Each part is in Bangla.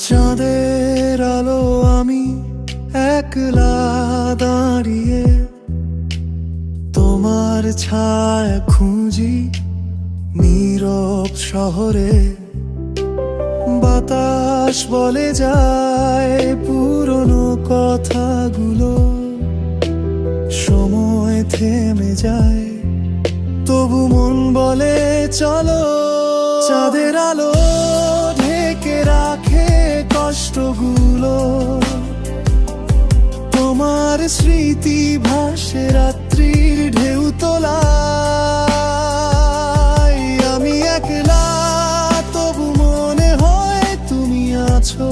চাঁদের আলো আমি একলা দাঁড়িয়ে, তোমার ছায়া খুঁজি নীরব শহরে। বাতাস বলে যায় পুরনো কথাগুলো, সময় থেমে যায় তবু মন বলে চলো। চাঁদের আলো ঢেকে রাখে কষ্টগুলো, তোমার স্মৃতি ভাসে রাত্রির ঢেউ তোলায়। আমি একলা তবু মনে হয় তুমি আছো,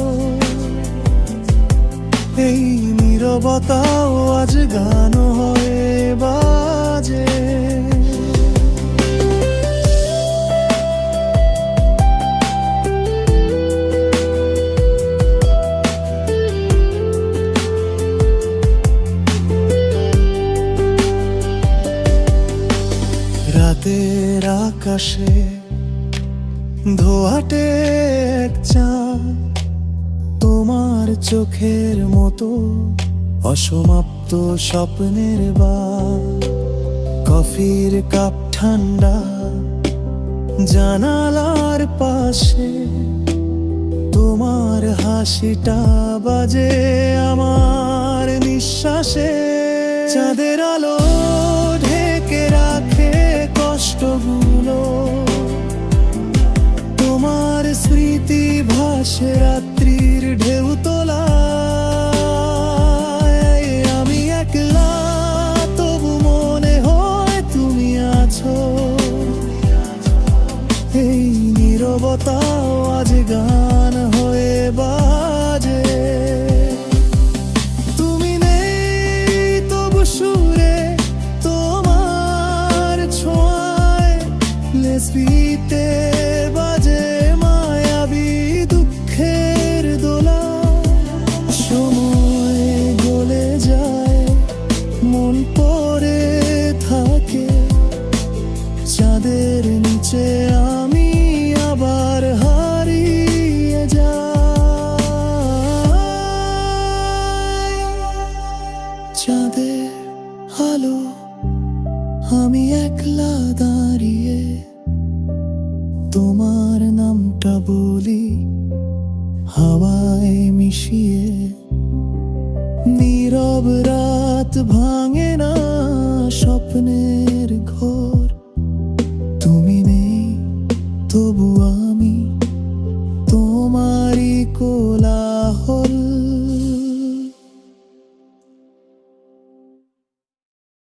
এই নীরবতাও আজ গান হয়ে বাজে। রাতের আকাশে ধোয়াটে এক চাঁদ, তোমার চোখের মতো অসমাপ্ত স্বপ্নের বাঁধ। কফির কাপ ঠান্ডা জানালার পাশে, তোমার হাসিটা বাজে আমার নিঃশ্বাসে। চাঁদের আলো ঢেকে রাখে কষ্টগুলো, তোমার স্মৃতি ভাসে রাত্রির ঢেউ তোলায়। আমি একলা তবু মনে হয় তুমি আছো, এই নীরবতাও আজ গান হয়ে বাজে। তুমি নেই তবু সুরে তোমার ছোঁয়ায় লেসবিতে বাজে মায়াবী দুঃখের দোলা। সময় গলে যায় মন পড়ে থাকে, চাঁদের নিচে আমি আবার হারিয়ে যাই। চাঁদের আলো আমি একলা দাঁড়িয়ে, তোমার নামটা বলি হাওয়ায় মিশিয়ে। নীরব রাত ভাঙে না স্বপ্নের ঘোর, তুমি নেই তবু আমি তোমারই কোলাহল।